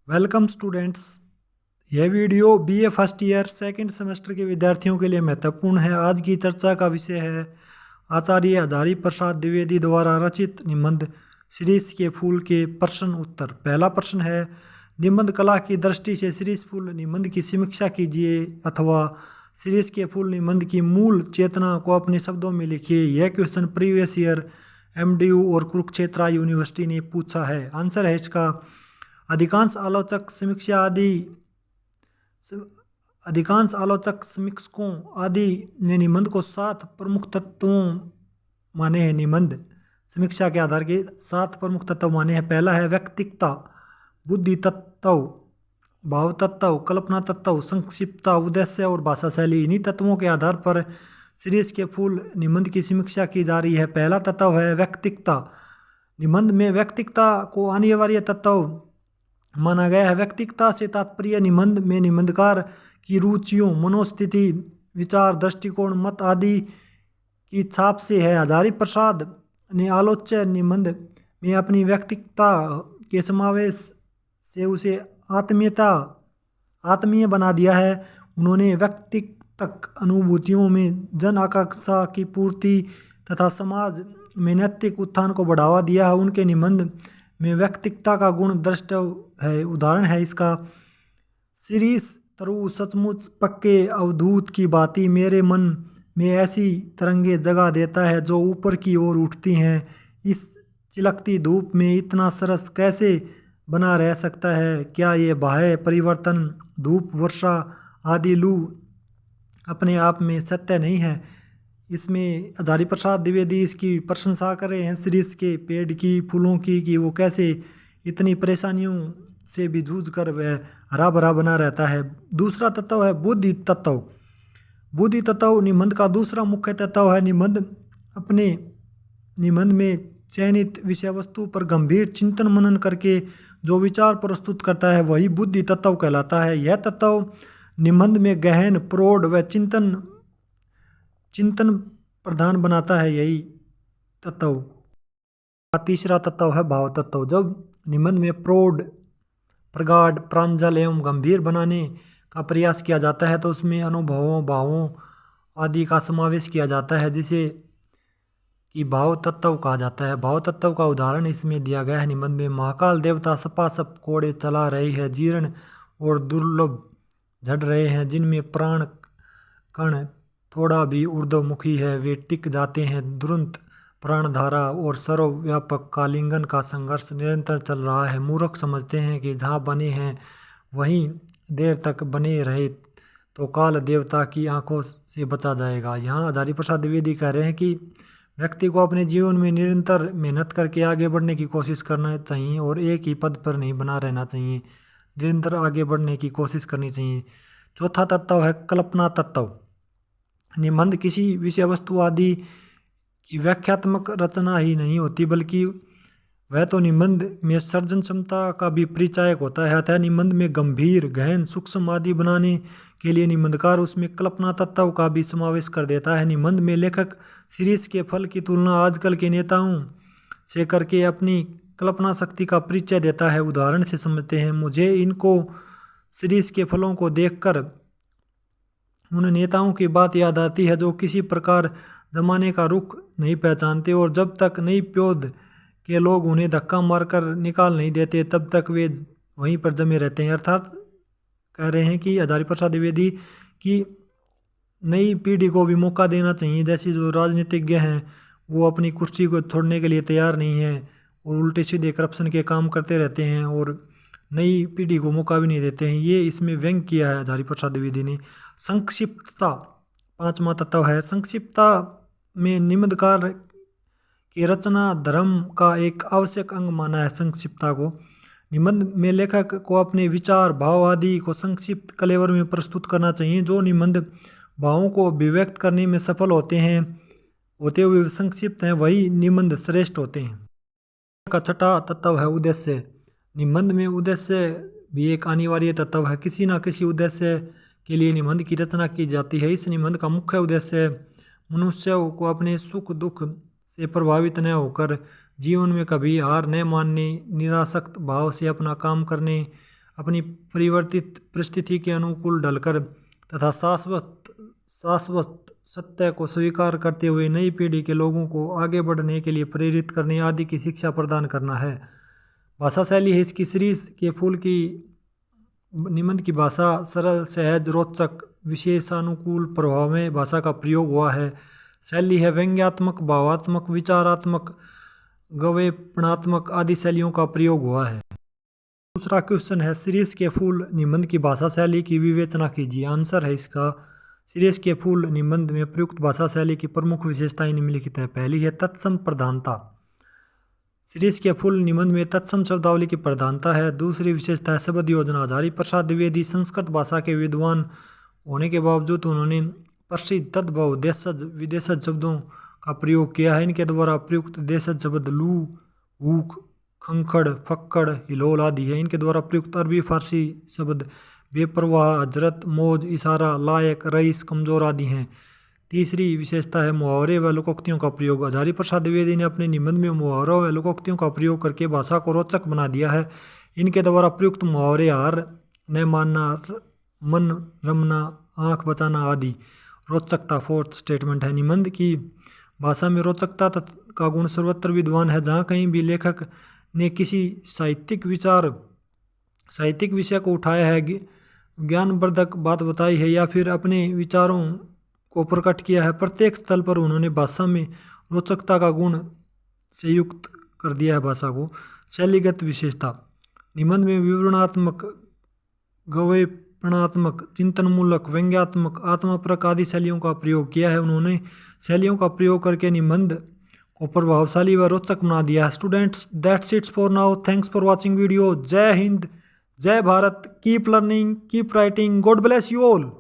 Welcome students. यह video BA first year second semester के विद्यार्थियों के लिए महत्वपूर्ण है। आज की चर्चा का विषय है आचार्य हजारी प्रसाद द्विवेदी द्वारा रचित निबंध शिरीष के फूल के प्रश्न उत्तर। पहला प्रश्न है, निबंध कला की दृष्टि से शिरीष फूल निबंध की समीक्षा कीजिए, अथवा शिरीष के फूल निबंध की मूल चेतना को अपने शब्दों में लिखिए। यह क्वेश्चन प्रीवियस ईयर एमडीयू और कुरुक्षेत्र यूनिवर्सिटी ने पूछा है। आंसर है इसका, अधिकांश आलोचक समीक्षकों आदि ने निबंध को 7 प्रमुख तत्वों माने हैं। निबंध समीक्षा के आधार के 7 प्रमुख तत्व माने हैं। पहला है व्यक्तिकता, बुद्धि तत्व, भाव तत्व, कल्पना तत्व, संक्षिप्तता, उद्देश्य और भाषा शैली। इन्हीं तत्वों के आधार पर शिरीष के फूल निबंध की समीक्षा की जा रही है। पहला तत्व है व्यक्तिकता। निबंध में व्यक्तिकता को अनिवार्य तत्व माना गया है। व्यक्तिकता से तात्पर्य निबंध में निबंधकार की रुचियों, मनोस्थिति, विचार, दृष्टिकोण, मत आदि की छाप से है। हजारी प्रसाद ने आलोच्य निबंध में अपनी व्यक्तिकता के समावेश से उसे आत्मीय बना दिया है। उन्होंने व्यक्तिगत अनुभूतियों में जन आकांक्षा की पूर्ति तथा समाज में नैतिक उत्थान को बढ़ावा दिया है। उनके निबंध में व्यक्तिगता का गुण दृष्टव्य है। उदाहरण है इसका, शिरीष तरु सचमुच पक्के अवधूत की भांति मेरे मन में ऐसी तरंगे जगा देता है जो ऊपर की ओर उठती हैं। इस चिलकती धूप में इतना सरस कैसे बना रह सकता है? क्या ये बाह्य परिवर्तन, धूप, वर्षा आदि लू अपने आप में सत्य नहीं है? इसमें हजारी प्रसाद द्विवेदी इसकी प्रशंसा कर रहे हैं शिरीष के पेड़ की, फूलों की, कि वो कैसे इतनी परेशानियों से भी जूझ कर वह हरा भरा बना रहता है। दूसरा तत्व है बुद्धि तत्व। बुद्धि तत्व निबंध का दूसरा मुख्य तत्व है। निबंध में चयनित विषय वस्तु पर गंभीर चिंतन मनन करके जो विचार प्रस्तुत करता है वही बुद्धि तत्व कहलाता है। यह तत्व निबंध में गहन, प्रौढ़ व चिंतन प्रधान बनाता है। यही तत्व तीसरा तत्व है भाव तत्व। जब निबंध में प्रौढ़, प्रगाढ़, प्रांजल एवं गंभीर बनाने का प्रयास किया जाता है तो उसमें अनुभवों, भावों आदि का समावेश किया जाता है, जिसे कि भाव तत्व कहा जाता है। भाव तत्व का उदाहरण इसमें दिया गया है। निबंध में महाकाल देवता सपासप कोड़े चला रहे हैं, जीर्ण और दुर्लभ झड़ रहे हैं, जिनमें प्राण कण थोड़ा भी ऊर्ध्वमुखी है, वे टिक जाते हैं। दुरंत प्राणधारा और सर्वव्यापक कालिंगन का संघर्ष निरंतर चल रहा है। मूर्ख समझते हैं कि जहाँ बने हैं वहीं देर तक बने रहे तो काल देवता की आंखों से बचा जाएगा। यहाँ हजारी प्रसाद द्विवेदी कह रहे हैं कि व्यक्ति को अपने जीवन में निरंतर मेहनत करके आगे बढ़ने की कोशिश करना चाहिए और एक ही पद पर नहीं बना रहना चाहिए, निरंतर आगे बढ़ने की कोशिश करनी चाहिए। चौथा तत्व है कल्पना तत्व। निबंध किसी विषय वस्तु आदि की व्याख्यात्मक रचना ही नहीं होती, बल्कि वह तो निबंध में सृजन क्षमता का भी परिचायक होता है। अतः निबंध में गंभीर, गहन, सूक्ष्म आदि बनाने के लिए निबंधकार उसमें कल्पना तत्व का भी समावेश कर देता है। निबंध में लेखक शिरीष के फल की तुलना आजकल के नेताओं से करके अपनी कल्पना शक्ति का परिचय देता है। उदाहरण से समझते हैं, मुझे इनको शिरीष के फलों को देखकर उन नेताओं की बात याद आती है जो किसी प्रकार जमाने का रुख नहीं पहचानते और जब तक नई प्योद के लोग उन्हें धक्का मारकर निकाल नहीं देते तब तक वे वहीं पर जमे रहते हैं। अर्थात कह रहे हैं कि हजारी प्रसाद द्विवेदी की नई पीढ़ी को भी मौका देना चाहिए। जैसे जो राजनीतिज्ञ हैं वो अपनी कुर्सी को छोड़ने के लिए तैयार नहीं है और उल्टे सीधे करप्शन के काम करते रहते हैं और नई पीढ़ी को मौका भी नहीं देते हैं। ये इसमें व्यंग किया है हजारी प्रसाद द्विवेदी ने। संक्षिप्तता पांचवा तत्व है। संक्षिप्तता में निबंधकार की रचना धर्म का एक आवश्यक अंग माना है। संक्षिप्तता को निबंध में लेखक को अपने विचार, भाव आदि को संक्षिप्त कलेवर में प्रस्तुत करना चाहिए। जो निबंध भावों को अभिव्यक्त करने में सफल होते हुए संक्षिप्त हैं वही निबंध श्रेष्ठ होते हैं। का छठा तत्व है उद्देश्य। निबंध में उद्देश्य भी एक अनिवार्य तत्व है। किसी न किसी उद्देश्य के लिए निबंध की रचना की जाती है। इस निबंध का मुख्य उद्देश्य मनुष्य को अपने सुख दुख से प्रभावित न होकर जीवन में कभी हार न मानने, निरासक्त भाव से अपना काम करने, अपनी परिवर्तित परिस्थिति के अनुकूल ढलकर तथा शाश्वत सत्य को स्वीकार करते हुए नई पीढ़ी के लोगों को आगे बढ़ने के लिए प्रेरित करने आदि की शिक्षा प्रदान करना है। भाषा शैली है इसकी शीरीष के फूल की निबंध की भाषा सरल, सहज, रोचक, विशेषानुकूल प्रभाव में भाषा का प्रयोग हुआ है। शैली है व्यंग्यात्मक, भावात्मक, विचारात्मक, गवेपणात्मक आदि शैलियों का प्रयोग हुआ है। दूसरा क्वेश्चन है शीरीष के फूल निबंध की भाषा शैली की विवेचना कीजिए। आंसर है इसका शीरीष के फूल निबंध में प्रयुक्त भाषा शैली की प्रमुख विशेषताएं निम्नलिखित है। पहली है तत्सम प्रधानता। शीरीष के फूल निबंध में तत्सम शब्दावली की प्रधानता है। दूसरी विशेषता है शब्द योजना। हजारी प्रसाद द्विवेदी संस्कृत भाषा के विद्वान होने के बावजूद उन्होंने प्रसिद्ध तद्भव देशज विदेशज शब्दों का प्रयोग किया है। इनके द्वारा प्रयुक्त देशज शब्द लू, हुक, खंखड़, फक्कड़, हिलोल आदि है। इनके द्वारा प्रयुक्त अरबी फारसी शब्द बेपरवाह, हजरत, मौज, इशारा, लायक, रईस, कमजोर आदि हैं। तीसरी विशेषता है मुहावरे व लोकोक्तियों का प्रयोग। हजारी प्रसाद द्विवेदी ने अपने निबंध में मुहावरों व लोकोक्तियों का प्रयोग करके भाषा को रोचक बना दिया है। इनके द्वारा प्रयुक्त मुहावरे हार न मानना, मन रमना, आँख बचाना आदि रोचकता फोर्थ स्टेटमेंट है। निबंध की भाषा में रोचकता का गुण सर्वत्र विद्वान है। जहाँ कहीं भी लेखक ने किसी साहित्यिक विषय को उठाया है, ज्ञानवर्धक बात बताई है या फिर अपने विचारों को प्रकट किया है, प्रत्येक स्थल पर उन्होंने भाषा में रोचकता का गुण से युक्त कर दिया है भाषा को। शैलीगत विशेषता निबंध में विवरणात्मक, गवेपणात्मक, चिंतनमूलक, व्यंग्यात्मक, आत्मपरक आदि शैलियों का प्रयोग किया है। उन्होंने शैलियों का प्रयोग करके निबंध को प्रभावशाली व रोचक बना दिया है। Students, that's it's for now. Thanks for watching video. जय हिंद, जय Bharat. Keep learning, keep writing. God bless you all.